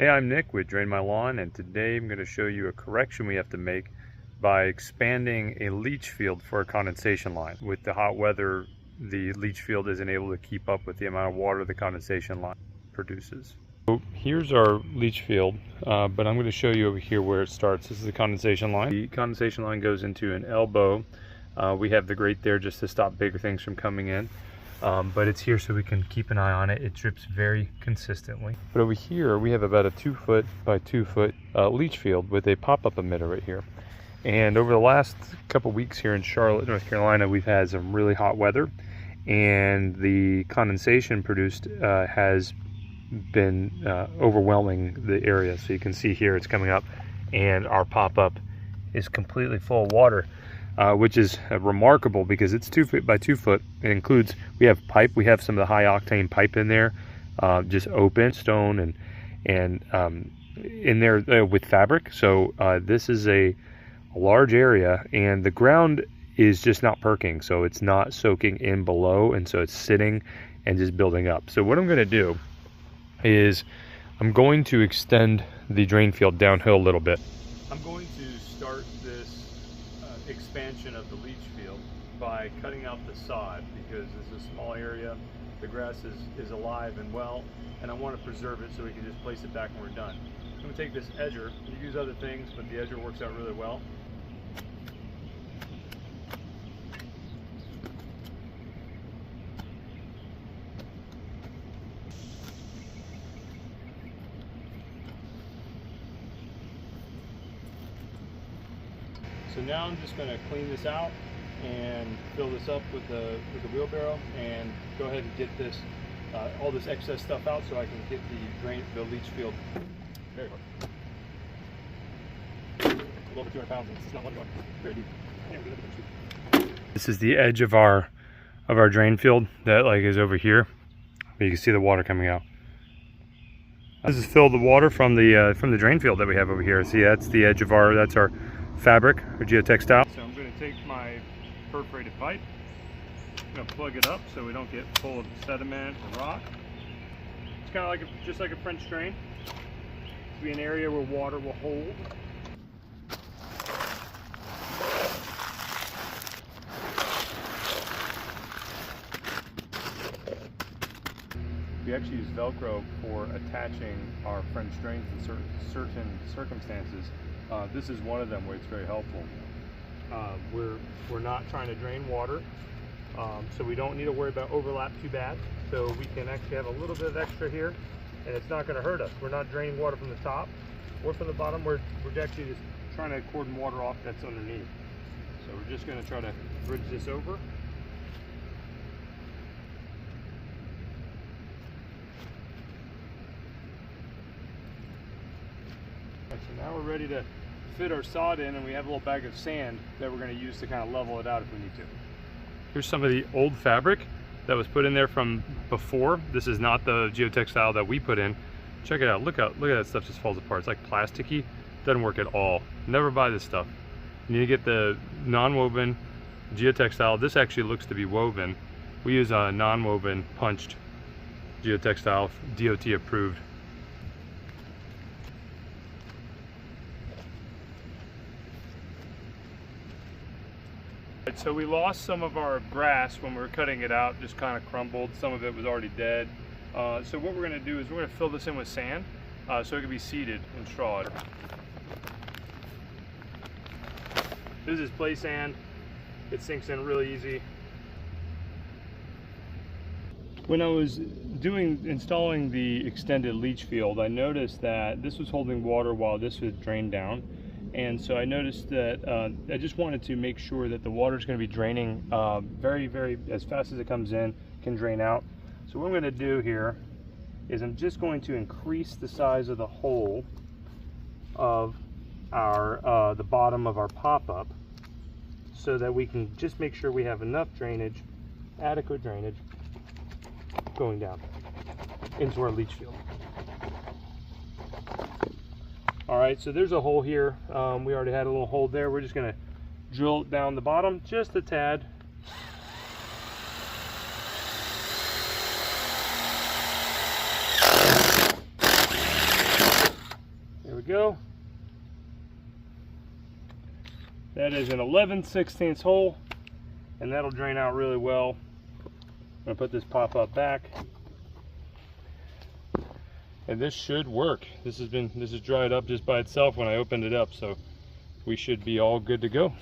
Hey, I'm Nick with Drain My Lawn, and today I'm going to show you a correction we have to make by expanding a leach field for a condensation line. With the hot weather, the leach field isn't able to keep up with the amount of water the condensation line produces. So here's our leach field, but I'm going to show you over here where it starts. This is the condensation line. The condensation line goes into an elbow. We have the grate there just to stop bigger things from coming in. But it's here so we can keep an eye on it. It drips very consistently. But over here we have about a 2 foot by 2 foot leach field with a pop-up emitter right here. And over the last couple weeks here in Charlotte, North Carolina, we've had some really hot weather, and the condensation produced has been overwhelming the area. So you can see here it's coming up, and our pop-up is completely full of water. Which is remarkable because it's 2 foot by 2 foot. It includes, we have pipe, we have some of the high octane pipe in there, just open stone and in there with fabric. So this is a large area, and the ground is just not perking, so it's not soaking in below, and so it's sitting and just building up. So what I'm going to do is I'm going to extend the drain field downhill a little bit. I'm going to start this expansion of the leach field by cutting out the sod, because it's a small area, the grass is alive and well, and I want to preserve it so we can just place it back when we're done. I'm going to take this edger. You use other things, but the edger works out really well. So now I'm just going to clean this out and fill this up with the wheelbarrow, and go ahead and get this all this excess stuff out so I can get the leach field very hard. A little bit 200 pounds, and it's not going very deep. This is the edge of our drain field that is over here. You can see the water coming out. This is filled with water from the drain field that we have over here. See, that's the edge of our fabric or geotextile. So I'm going to take my perforated pipe, I'm going to plug it up so we don't get full of sediment or rock. It's kind of just like a Frch drain. It's be an area where water will hold. We actually use Velcro for attaching our Frch drains in certain circumstances. This is one of them where it's very helpful. We're not trying to drain water, so we don't need to worry about overlap too bad. So we can actually have a little bit of extra here, and it's not going to hurt us. We're not draining water from the top or from the bottom. We're actually just trying to cordon water off that's underneath. So we're just going to try to bridge this over. So now we're ready to fit our sod in, and we have a little bag of sand that we're going to use to kind of level it out if we need to. Here's some of the old fabric that was put in there from before. This is not the geotextile that we put in. Check it out. Look at that stuff just falls apart. It's like plasticky. Doesn't work at all. Never buy this stuff. You need to get the non-woven geotextile. This actually looks to be woven. We use a non-woven punched geotextile, DOT approved. So we lost some of our grass when we were cutting it out, just kind of crumbled. Some of it was already dead. So what we're going to do is we're going to fill this in with sand so it can be seeded and strawed. This is play sand. It sinks in really easy. When I was installing the extended leach field, I noticed that this was holding water while this was drained down. And so I noticed that I just wanted to make sure that the water is going to be draining very, very, as fast as it comes in, can drain out. So what I'm going to do here is I'm just going to increase the size of the hole of our the bottom of our pop-up, so that we can just make sure we have enough drainage, adequate drainage, going down into our leach field. All right, so there's a hole here. We already had a little hole there. We're just gonna drill down the bottom just a tad. we go. That is an 11/16 hole, and that'll drain out really well. I'm gonna put this pop-up back, and this should work. This is dried up just by itself when I opened it up, so we should be all good to go.